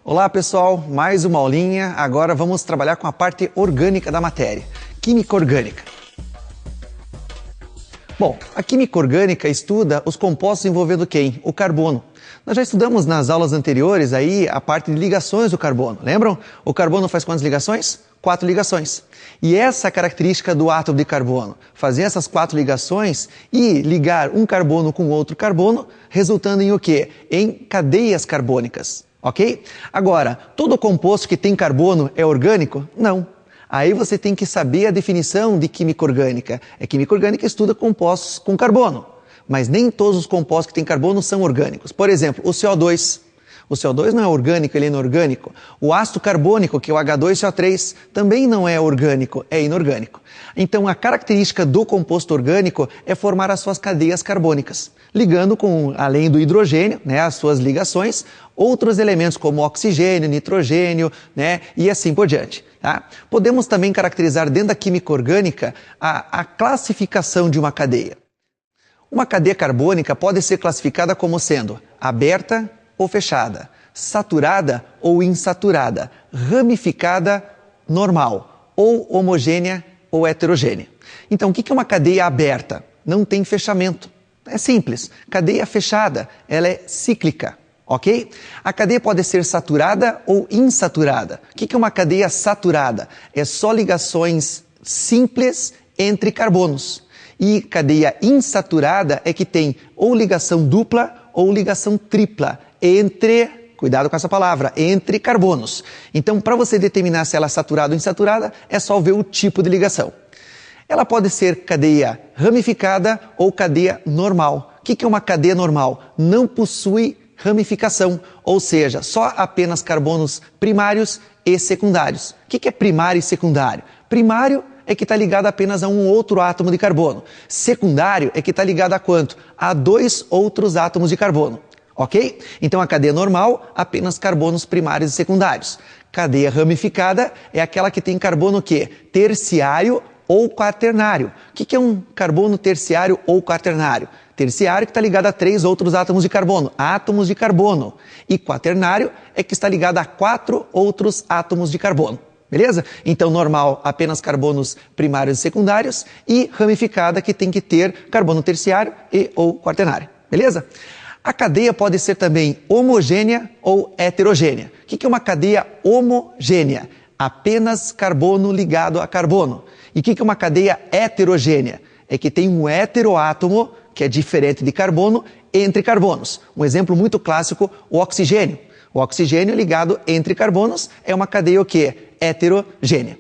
Olá pessoal, mais uma aulinha. Agora vamos trabalhar com a parte orgânica da matéria, química orgânica. Bom, a química orgânica estuda os compostos envolvendo quem? O carbono. Nós já estudamos nas aulas anteriores aí a parte de ligações do carbono, lembram? O carbono faz quantas ligações? 4 ligações. E essa é a característica do átomo de carbono, fazer essas 4 ligações e ligar um carbono com outro carbono, resultando em o quê? Em cadeias carbônicas, ok? Agora, todo composto que tem carbono é orgânico? Não. Aí você tem que saber a definição de química orgânica. A química orgânica estuda compostos com carbono, mas nem todos os compostos que têm carbono são orgânicos. Por exemplo, o CO2. O CO2 não é orgânico, ele é inorgânico. O ácido carbônico, que é o H2CO3, também não é orgânico, é inorgânico. Então, a característica do composto orgânico é formar as suas cadeias carbônicas, ligando com, além do hidrogênio, as suas ligações, outros elementos como oxigênio, nitrogênio, e assim por diante. Tá? Podemos também caracterizar dentro da química orgânica a classificação de uma cadeia. Uma cadeia carbônica pode ser classificada como sendo aberta ou fechada, saturada ou insaturada, ramificada, normal, ou homogênea ou heterogênea. Então, o que é uma cadeia aberta? Não tem fechamento. É simples. Cadeia fechada, ela é cíclica, ok? A cadeia pode ser saturada ou insaturada. O que é uma cadeia saturada? É só ligações simples entre carbonos. E cadeia insaturada é que tem ou ligação dupla ou ligação tripla entre, cuidado com essa palavra, entre carbonos. Então, para você determinar se ela é saturada ou insaturada, é só ver o tipo de ligação. Ela pode ser cadeia ramificada ou cadeia normal. O que é uma cadeia normal? Não possui ramificação, ou seja, só apenas carbonos primários e secundários. O que é primário e secundário? Primário é que está ligado apenas a um outro átomo de carbono. Secundário é que está ligado a quanto? A 2 outros átomos de carbono. Ok? Então a cadeia normal, apenas carbonos primários e secundários. Cadeia ramificada é aquela que tem carbono que? Terciário ou quaternário. O que é um carbono terciário ou quaternário? Terciário que está ligado a 3 outros átomos de carbono, átomos de carbono. E quaternário é que está ligado a 4 outros átomos de carbono. Beleza? Então, normal, apenas carbonos primários e secundários. E ramificada, que tem que ter carbono terciário e ou quaternário. Beleza? A cadeia pode ser também homogênea ou heterogênea. O que é uma cadeia homogênea? Apenas carbono ligado a carbono. E o que é uma cadeia heterogênea? É que tem um heteroátomo, que é diferente de carbono, entre carbonos. Um exemplo muito clássico, o oxigênio. O oxigênio ligado entre carbonos é uma cadeia o quê? Heterogênea.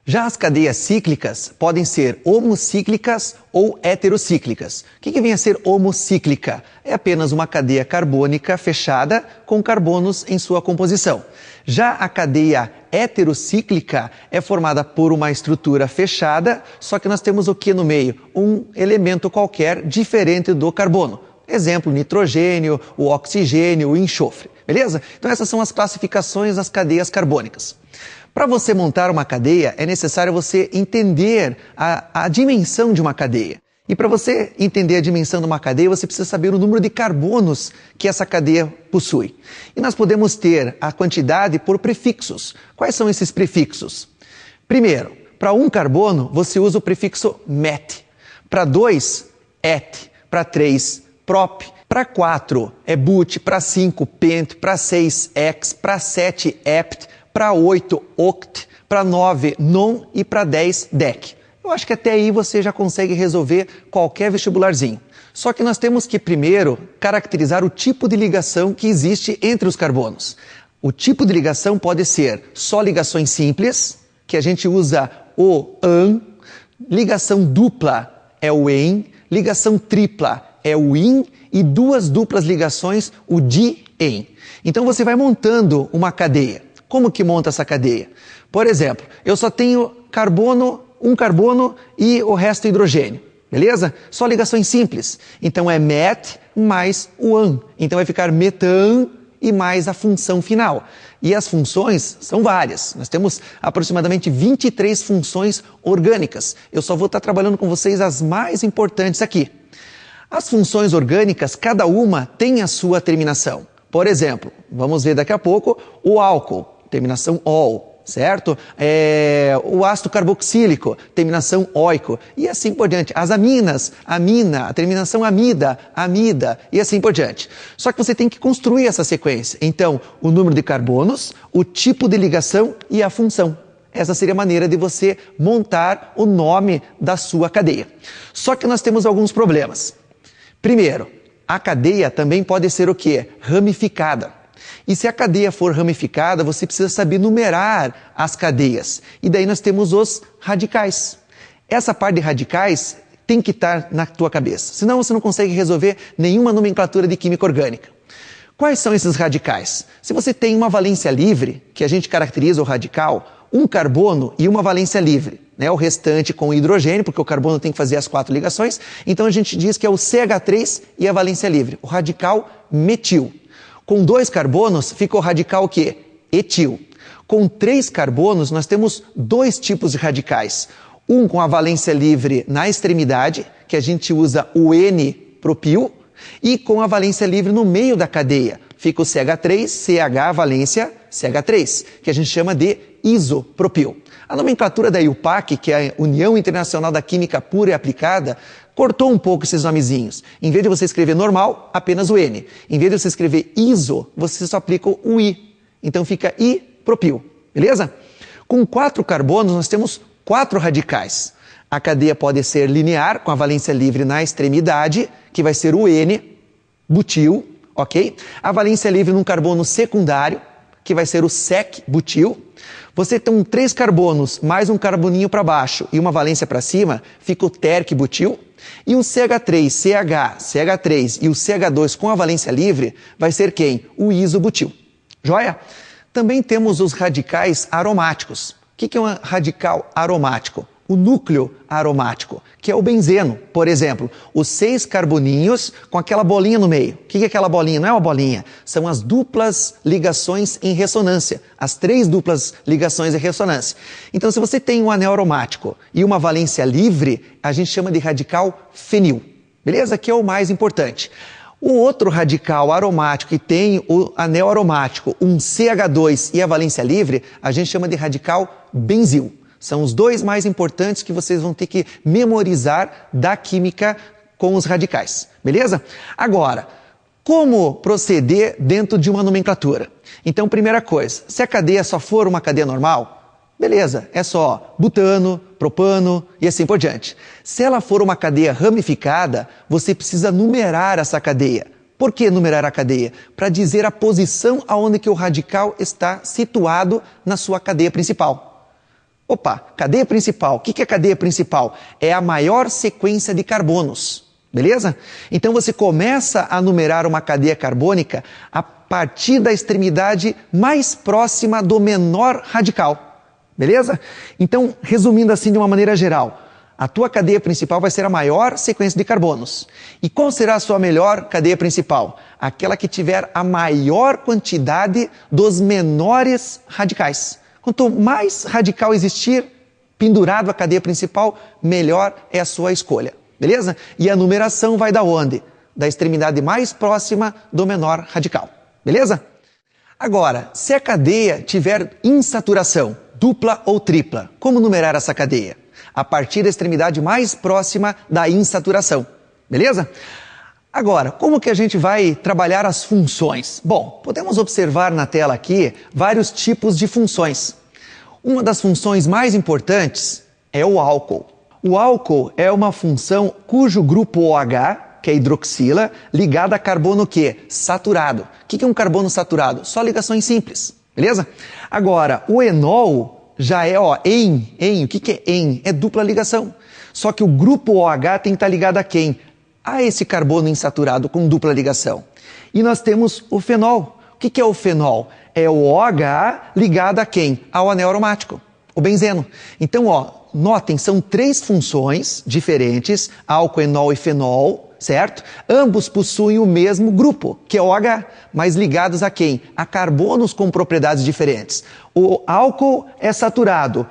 Já as cadeias cíclicas podem ser homocíclicas ou heterocíclicas. O que vem a ser homocíclica? É apenas uma cadeia carbônica fechada com carbonos em sua composição. Já a cadeia heterocíclica é formada por uma estrutura fechada, só que nós temos o que no meio? Um elemento qualquer diferente do carbono. Exemplo, nitrogênio, o oxigênio, o enxofre. Beleza? Então essas são as classificações das cadeias carbônicas. Para você montar uma cadeia, é necessário você entender a dimensão de uma cadeia. E para você entender a dimensão de uma cadeia, você precisa saber o número de carbonos que essa cadeia possui. E nós podemos ter a quantidade por prefixos. Quais são esses prefixos? Primeiro, para um carbono, você usa o prefixo met. Para 2, et. Para 3, prop. Para 4 é but. Para 5, pent. Para 6, ex. Para 7, hept. Para 8, oct, para 9, non e para 10, dec. Eu acho que até aí você já consegue resolver qualquer vestibularzinho. Só que nós temos que primeiro caracterizar o tipo de ligação que existe entre os carbonos. O tipo de ligação pode ser só ligações simples, que a gente usa o an, ligação dupla é o en, ligação tripla é o in e 2 duplas ligações, o di-en. Então você vai montando uma cadeia. Como que monta essa cadeia? Por exemplo, eu só tenho um carbono e o resto hidrogênio, beleza? Só ligações simples. Então é met mais o an. Então vai ficar metan e mais a função final. E as funções são várias. Nós temos aproximadamente 23 funções orgânicas. Eu só vou estar trabalhando com vocês as mais importantes aqui. As funções orgânicas, cada uma tem a sua terminação. Por exemplo, vamos ver daqui a pouco o álcool, terminação ol, certo? O ácido carboxílico, terminação oico, e assim por diante. As aminas, amina, a terminação amida, amida, e assim por diante. Só que você tem que construir essa sequência. Então, o número de carbonos, o tipo de ligação e a função. Essa seria a maneira de você montar o nome da sua cadeia. Só que nós temos alguns problemas. Primeiro, a cadeia também pode ser o quê? Ramificada. E se a cadeia for ramificada, você precisa saber numerar as cadeias. E daí nós temos os radicais. Essa parte de radicais tem que estar na tua cabeça. Senão você não consegue resolver nenhuma nomenclatura de química orgânica. Quais são esses radicais? Se você tem uma valência livre, que a gente caracteriza o radical, um carbono e uma valência livre, né? O restante com hidrogênio, porque o carbono tem que fazer as 4 ligações, então a gente diz que é o CH3 e a valência livre, o radical metil. Com 2 carbonos fica o radical o quê? Etil. Com 3 carbonos nós temos 2 tipos de radicais. Um com a valência livre na extremidade, que a gente usa o N-propil, e com a valência livre no meio da cadeia. Fica o CH3, CH, valência, CH3, que a gente chama de isopropil. A nomenclatura da IUPAC, que é a União Internacional da Química Pura e Aplicada, cortou um pouco esses nomezinhos. Em vez de você escrever normal, apenas o N. Em vez de você escrever iso, você só aplica o I. Então fica I-propil, beleza? Com 4 carbonos, nós temos 4 radicais. A cadeia pode ser linear, com a valência livre na extremidade, que vai ser o N-butil, ok? A valência livre num carbono secundário, que vai ser o sec-butil. Você tem 3 carbonos, mais um carboninho para baixo e uma valência para cima, fica o terc-butil. E o CH3, CH, CH3 e o CH2 com a valência livre vai ser quem? O isobutil. Joia? Também temos os radicais aromáticos. O que é um radical aromático? O núcleo aromático, que é o benzeno, por exemplo, os 6 carboninhos com aquela bolinha no meio. O que é aquela bolinha? Não é uma bolinha, são as duplas ligações em ressonância, as 3 duplas ligações em ressonância. Então, se você tem um anel aromático e uma valência livre, a gente chama de radical fenil, beleza? Que é o mais importante. O outro radical aromático que tem o anel aromático, um CH2 e a valência livre, a gente chama de radical benzil. São os 2 mais importantes que vocês vão ter que memorizar da química com os radicais, beleza? Agora, como proceder dentro de uma nomenclatura? Então, primeira coisa, se a cadeia só for uma cadeia normal, beleza, é só butano, propano e assim por diante. Se ela for uma cadeia ramificada, você precisa numerar essa cadeia. Por que numerar a cadeia? Para dizer a posição aonde que o radical está situado na sua cadeia principal. Opa, cadeia principal. O que é cadeia principal? É a maior sequência de carbonos, beleza? Então você começa a numerar uma cadeia carbônica a partir da extremidade mais próxima do menor radical, beleza? Então, resumindo assim de uma maneira geral, a tua cadeia principal vai ser a maior sequência de carbonos. E qual será a sua melhor cadeia principal? Aquela que tiver a maior quantidade dos menores radicais. Quanto mais radical existir pendurado à cadeia principal, melhor é a sua escolha, beleza? E a numeração vai da onde? Da extremidade mais próxima do menor radical, beleza? Agora, se a cadeia tiver insaturação, dupla ou tripla, como numerar essa cadeia? A partir da extremidade mais próxima da insaturação, beleza? Agora, como que a gente vai trabalhar as funções? Bom, podemos observar na tela aqui vários tipos de funções. Uma das funções mais importantes é o álcool. O álcool é uma função cujo grupo OH, que é hidroxila, ligado a carbono quê? Saturado. O que é um carbono saturado? Só ligações simples, beleza? Agora, o enol já é, o que é en? É dupla ligação. Só que o grupo OH tem que estar ligado a quem? A esse carbono insaturado com dupla ligação. E nós temos o fenol. O que é o fenol? É o OH ligado a quem? Ao anel aromático, o benzeno. Então, notem, são 3 funções diferentes, álcool, enol e fenol, certo? Ambos possuem o mesmo grupo, que é o OH, mas ligados a quem? A carbonos com propriedades diferentes. O álcool é saturado,